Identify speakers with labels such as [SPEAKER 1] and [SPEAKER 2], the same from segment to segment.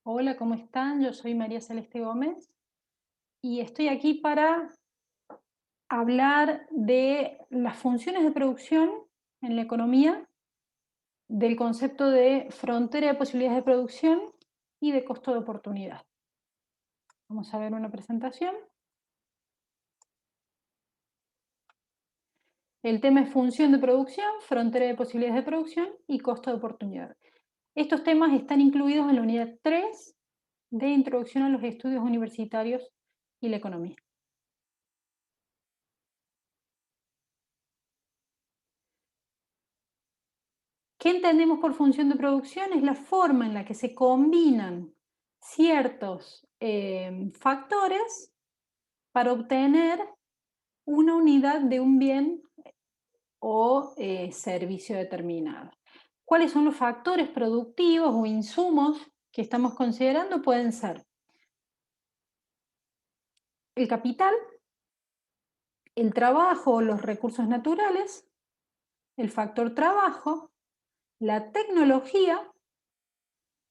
[SPEAKER 1] Hola, ¿cómo están? Yo soy María Celeste Gómez y estoy aquí para hablar de las funciones de producción en la economía, del concepto de frontera de posibilidades de producción y de costo de oportunidad. Vamos a ver una presentación. El tema es función de producción, frontera de posibilidades de producción y costo de oportunidad. Estos temas están incluidos en la unidad 3 de Introducción a los Estudios Universitarios y la Economía. ¿Qué entendemos por función de producción? Es la forma en la que se combinan ciertos factores para obtener una unidad de un bien o servicio determinado. ¿Cuáles son los factores productivos o insumos que estamos considerando? Pueden ser el capital, el trabajo o los recursos naturales, el factor trabajo, la tecnología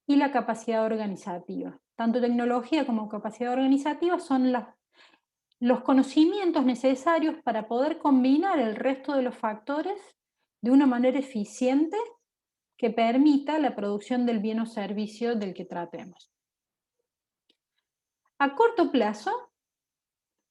[SPEAKER 1] y la capacidad organizativa. Tanto tecnología como capacidad organizativa son los conocimientos necesarios para poder combinar el resto de los factores de una manera eficiente que permita la producción del bien o servicio del que tratemos. A corto plazo,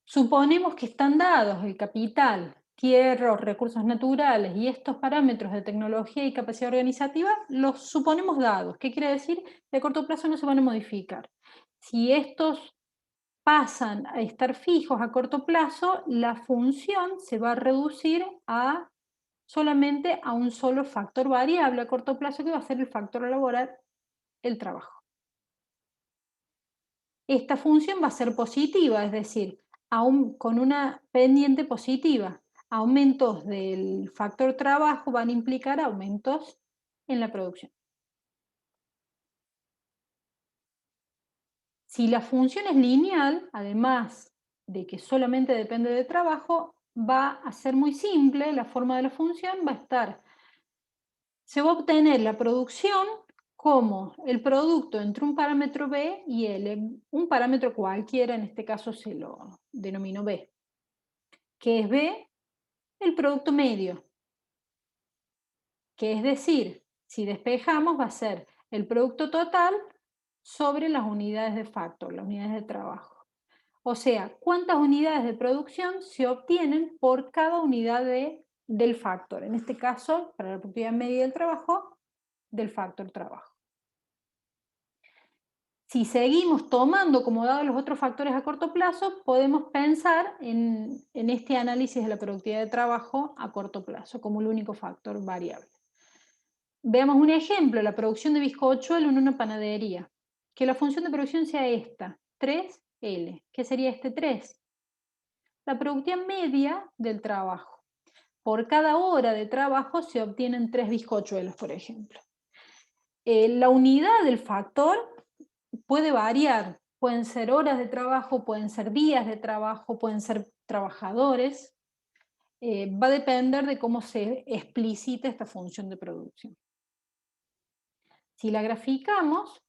[SPEAKER 1] suponemos que están dados el capital, tierra, recursos naturales y estos parámetros de tecnología y capacidad organizativa, los suponemos dados. ¿Qué quiere decir? De corto plazo no se van a modificar. Si estos pasan a estar fijos a corto plazo, la función se va a reducir a solamente a un solo factor variable a corto plazo que va a ser el factor laboral, el trabajo. Esta función va a ser positiva, es decir, con una pendiente positiva. Aumentos del factor trabajo van a implicar aumentos en la producción. Si la función es lineal, además de que solamente depende de trabajo, va a ser muy simple, la forma de la función va a estar, se va a obtener la producción como el producto entre un parámetro B y L, un parámetro cualquiera, en este caso se lo denomino B, que es B, el producto medio, que es decir, si despejamos va a ser el producto total sobre las unidades de factor, las unidades de trabajo. O sea, cuántas unidades de producción se obtienen por cada unidad del factor. En este caso, para la productividad media del trabajo, del factor trabajo. Si seguimos tomando como dados los otros factores a corto plazo, podemos pensar en este análisis de la productividad de trabajo a corto plazo como el único factor variable. Veamos un ejemplo, la producción de bizcochuelo en una panadería. Que la función de producción sea esta, 3L. ¿Qué sería este 3? La productividad media del trabajo. Por cada hora de trabajo se obtienen 3 bizcochuelos, por ejemplo. La unidad del factor puede variar. Pueden ser horas de trabajo, pueden ser días de trabajo, pueden ser trabajadores. Va a depender de cómo se explicite esta función de producción. Si la graficamos,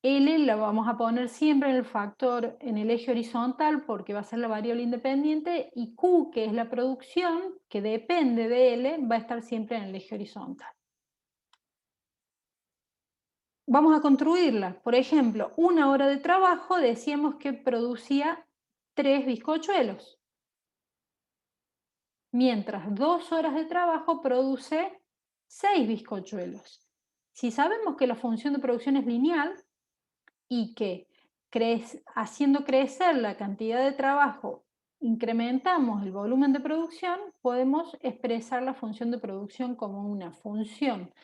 [SPEAKER 1] L la vamos a poner siempre en el factor, en el eje horizontal, porque va a ser la variable independiente, y Q, que es la producción, que depende de L, va a estar siempre en el eje horizontal. Vamos a construirla. Por ejemplo, una hora de trabajo decíamos que producía 3 bizcochuelos, mientras 2 horas de trabajo produce 6 bizcochuelos. Si sabemos que la función de producción es lineal y que haciendo crecer la cantidad de trabajo incrementamos el volumen de producción, podemos expresar la función de producción como una función,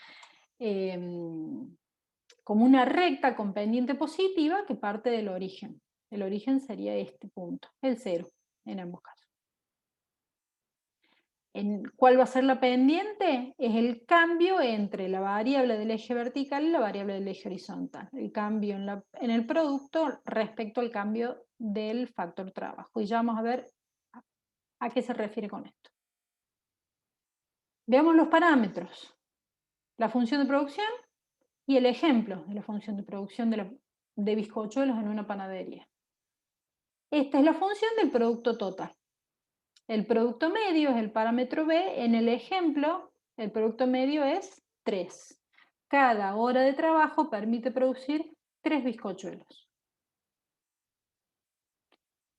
[SPEAKER 1] como una recta con pendiente positiva que parte del origen. El origen sería este punto, el cero, en ambos casos. ¿Cuál va a ser la pendiente? Es el cambio entre la variable del eje vertical y la variable del eje horizontal. El cambio en el producto respecto al cambio del factor trabajo. Y ya vamos a ver a qué se refiere con esto. Veamos los parámetros. La función de producción y el ejemplo de la función de producción de bizcochuelos en una panadería. Esta es la función del producto total. El producto medio es el parámetro B. En el ejemplo, el producto medio es 3. Cada hora de trabajo permite producir 3 bizcochuelos.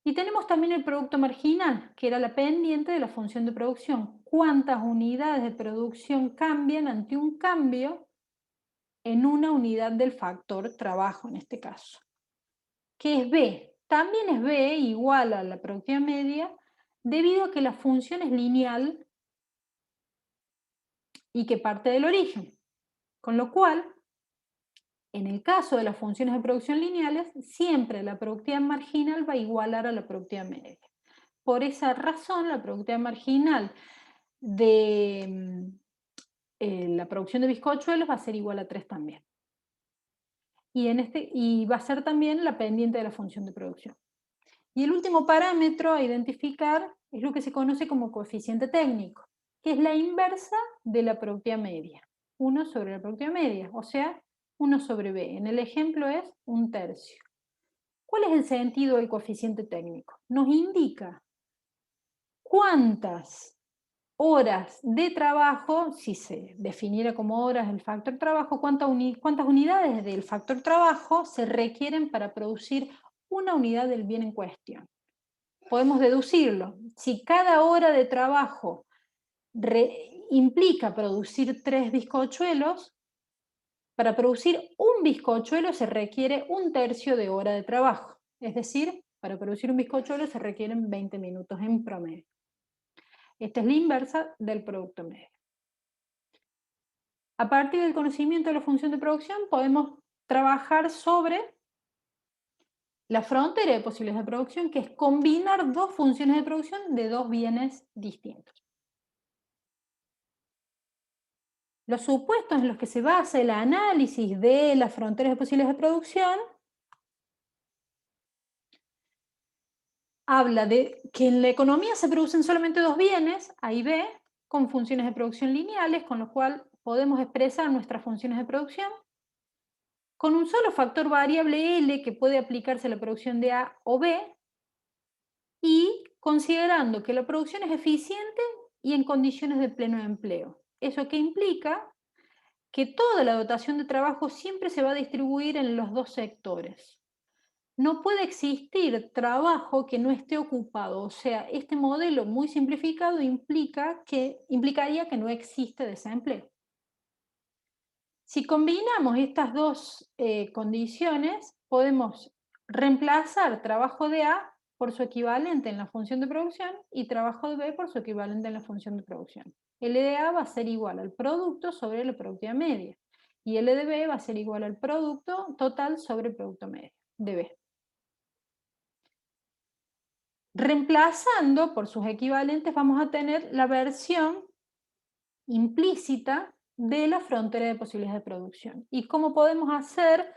[SPEAKER 1] Y tenemos también el producto marginal, que era la pendiente de la función de producción. ¿Cuántas unidades de producción cambian ante un cambio en una unidad del factor trabajo, en este caso? ¿Qué es B? También es B igual a la productividad media, debido a que la función es lineal y que parte del origen. Con lo cual, en el caso de las funciones de producción lineales, siempre la productividad marginal va a igualar a la productividad media. Por esa razón, la productividad marginal de la producción de bizcochuelos va a ser igual a 3 también. Y va a ser también la pendiente de la función de producción. Y el último parámetro a identificar es lo que se conoce como coeficiente técnico, que es la inversa de la productividad media. 1 sobre la productividad media, o sea, 1 sobre B. En el ejemplo es 1/3. ¿Cuál es el sentido del coeficiente técnico? Nos indica cuántas horas de trabajo, si se definiera como horas el factor trabajo, cuántas unidades del factor trabajo se requieren para producir una unidad del bien en cuestión. Podemos deducirlo. Si cada hora de trabajo implica producir 3 bizcochuelos, para producir un bizcochuelo se requiere 1/3 de hora de trabajo. Es decir, para producir un bizcochuelo se requieren 20 minutos en promedio. Esta es la inversa del producto medio. A partir del conocimiento de la función de producción podemos trabajar sobre la frontera de posibilidades de producción, que es combinar dos funciones de producción de dos bienes distintos. Los supuestos en los que se basa el análisis de las fronteras de posibilidades de producción habla de que en la economía se producen solamente dos bienes, A y B, con funciones de producción lineales, con lo cual podemos expresar nuestras funciones de producción con un solo factor variable L que puede aplicarse a la producción de A o B, y considerando que la producción es eficiente y en condiciones de pleno empleo. ¿Eso qué implica? Que toda la dotación de trabajo siempre se va a distribuir en los dos sectores. No puede existir trabajo que no esté ocupado, o sea, este modelo muy simplificado implicaría que no existe desempleo. Si combinamos estas dos condiciones, podemos reemplazar trabajo de A por su equivalente en la función de producción y trabajo de B por su equivalente en la función de producción. L de A va a ser igual al producto sobre la productividad media y L de B va a ser igual al producto total sobre el producto medio de B. Reemplazando por sus equivalentes vamos a tener la versión implícita de la frontera de posibilidades de producción. ¿Y cómo podemos hacer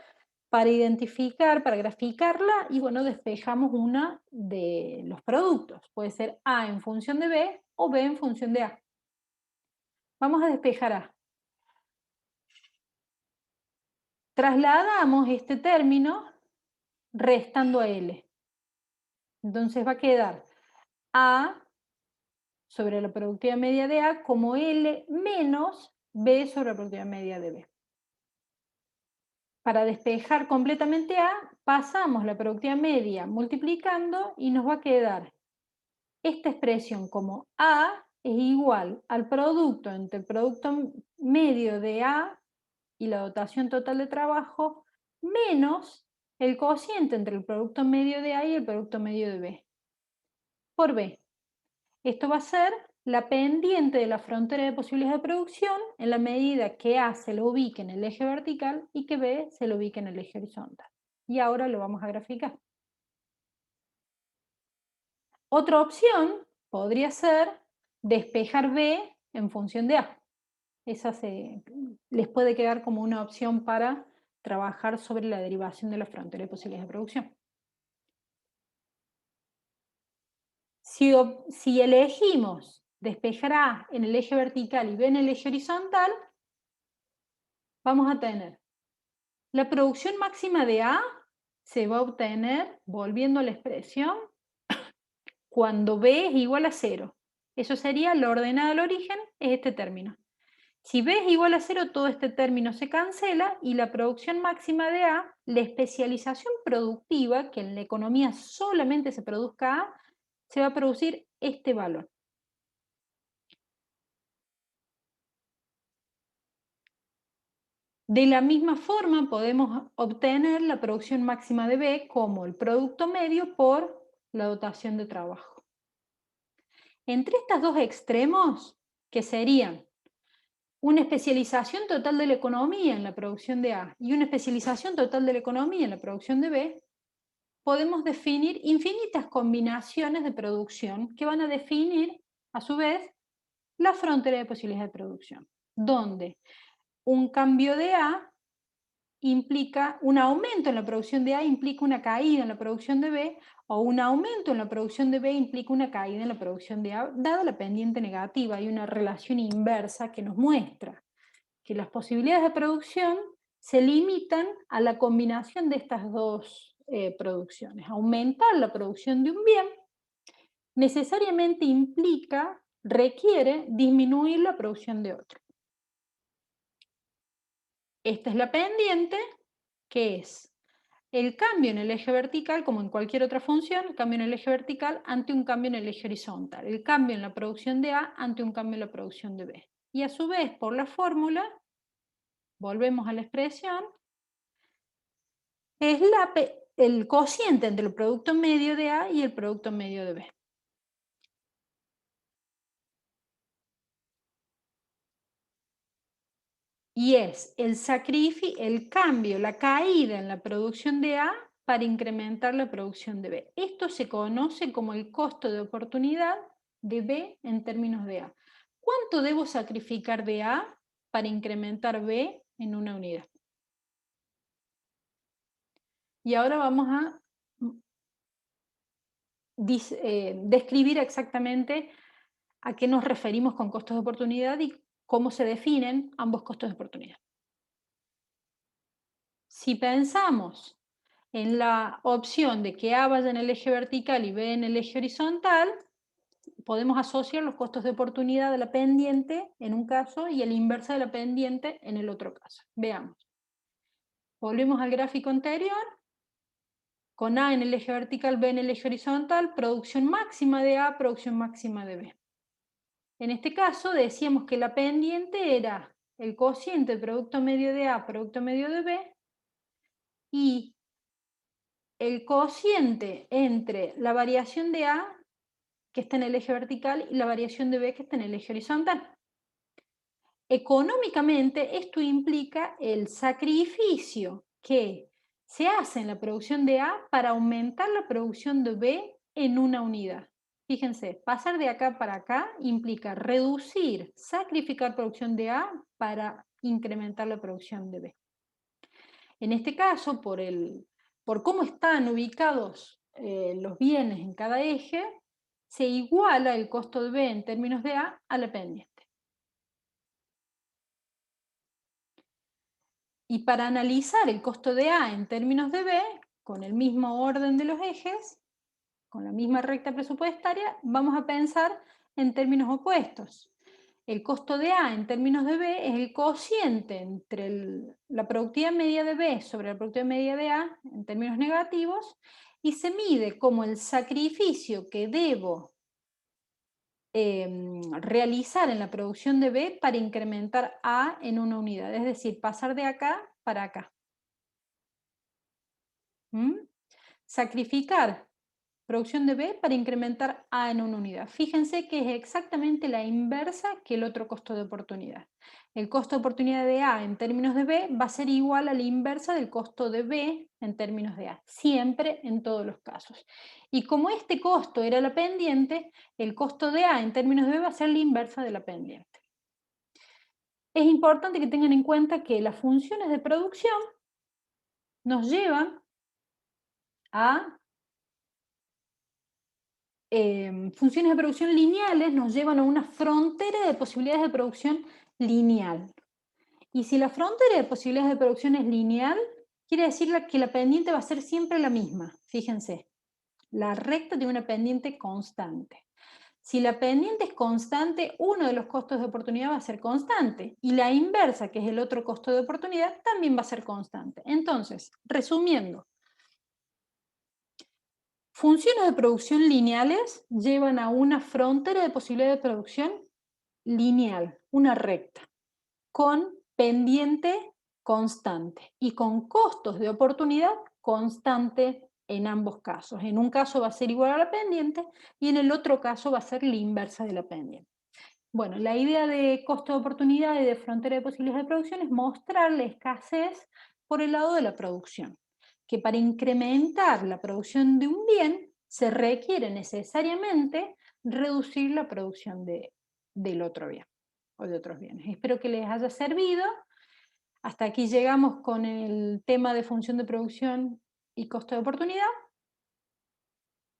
[SPEAKER 1] para identificar, para graficarla? Y bueno, despejamos una de los productos. Puede ser A en función de B o B en función de A. Vamos a despejar A. Trasladamos este término restando a L. Entonces va a quedar A sobre la productividad media de A como L menos B sobre la productividad media de B. Para despejar completamente A, pasamos la productividad media multiplicando y nos va a quedar esta expresión como A es igual al producto entre el producto medio de A y la dotación total de trabajo menos el cociente entre el producto medio de A y el producto medio de B por B. Esto va a ser la pendiente de la frontera de posibilidades de producción en la medida que A se lo ubique en el eje vertical y que B se lo ubique en el eje horizontal. Y ahora lo vamos a graficar. Otra opción podría ser despejar B en función de A. Esa les puede quedar como una opción para trabajar sobre la derivación de la frontera de posibilidades de producción. Si elegimos despejar A en el eje vertical y B en el eje horizontal, vamos a tener La producción máxima de A se va a obtener, volviendo a la expresión, cuando B es igual a 0. Eso sería la ordenada al origen, es este término. Si B es igual a 0, todo este término se cancela y la producción máxima de A, la especialización productiva, que en la economía solamente se produzca A, se va a producir este valor. De la misma forma, podemos obtener la producción máxima de B como el producto medio por la dotación de trabajo. Entre estos dos extremos, que serían una especialización total de la economía en la producción de A y una especialización total de la economía en la producción de B, podemos definir infinitas combinaciones de producción que van a definir, a su vez, la frontera de posibilidades de producción, donde un cambio de A implica un aumento en la producción de A, implica una caída en la producción de B, o un aumento en la producción de B implica una caída en la producción de A, dada la pendiente negativa. Hay una relación inversa que nos muestra que las posibilidades de producción se limitan a la combinación de estas dos producciones. Aumentar la producción de un bien necesariamente implica, requiere disminuir la producción de otro. Esta es la pendiente, que es el cambio en el eje vertical, como en cualquier otra función, el cambio en el eje vertical ante un cambio en el eje horizontal, el cambio en la producción de A ante un cambio en la producción de B. Y a su vez, por la fórmula, volvemos a la expresión, es el cociente entre el producto medio de A y el producto medio de B. Y es el cambio, la caída en la producción de A para incrementar la producción de B. Esto se conoce como el costo de oportunidad de B en términos de A. ¿Cuánto debo sacrificar de A para incrementar B en una unidad? Y ahora vamos a describir exactamente a qué nos referimos con costos de oportunidad y cómo se definen ambos costos de oportunidad. Si pensamos en la opción de que A vaya en el eje vertical y B en el eje horizontal, podemos asociar los costos de oportunidad de la pendiente en un caso y el inverso de la pendiente en el otro caso. Veamos. Volvemos al gráfico anterior. Con A en el eje vertical, B en el eje horizontal, producción máxima de A, producción máxima de B. En este caso decíamos que la pendiente era el cociente producto medio de A, producto medio de B, y el cociente entre la variación de A, que está en el eje vertical, y la variación de B, que está en el eje horizontal. Económicamente, esto implica el sacrificio que se hace en la producción de A para aumentar la producción de B en una unidad. Fíjense, pasar de acá para acá implica reducir, sacrificar producción de A para incrementar la producción de B. En este caso, por cómo están ubicados los bienes en cada eje, se iguala el costo de B en términos de A la pendiente. Y para analizar el costo de A en términos de B, con el mismo orden de los ejes, con la misma recta presupuestaria, vamos a pensar en términos opuestos. El costo de A en términos de B es el cociente entre la productividad media de B sobre la productividad media de A en términos negativos y se mide como el sacrificio que debo realizar en la producción de B para incrementar A en una unidad, es decir, pasar de acá para acá. Sacrificar producción de B para incrementar A en una unidad. Fíjense que es exactamente la inversa que el otro costo de oportunidad. El costo de oportunidad de A en términos de B va a ser igual a la inversa del costo de B en términos de A, siempre en todos los casos. Y como este costo era la pendiente, el costo de A en términos de B va a ser la inversa de la pendiente. Es importante que tengan en cuenta que las funciones de producción nos llevan a funciones de producción lineales nos llevan a una frontera de posibilidades de producción lineal. Y si la frontera de posibilidades de producción es lineal, quiere decir que la pendiente va a ser siempre la misma. Fíjense, la recta tiene una pendiente constante. Si la pendiente es constante, uno de los costos de oportunidad va a ser constante y la inversa, que es el otro costo de oportunidad, también va a ser constante. Entonces, resumiendo, funciones de producción lineales llevan a una frontera de posibilidad de producción lineal, una recta, con pendiente constante y con costos de oportunidad constante en ambos casos. En un caso va a ser igual a la pendiente y en el otro caso va a ser la inversa de la pendiente. Bueno, la idea de costo de oportunidad y de frontera de posibilidades de producción es mostrar la escasez por el lado de la producción, que para incrementar la producción de un bien se requiere necesariamente reducir la producción del otro bien o de otros bienes. Espero que les haya servido. Hasta aquí llegamos con el tema de función de producción y costo de oportunidad.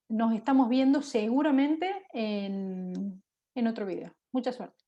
[SPEAKER 1] Nos estamos viendo seguramente en otro video. Mucha suerte.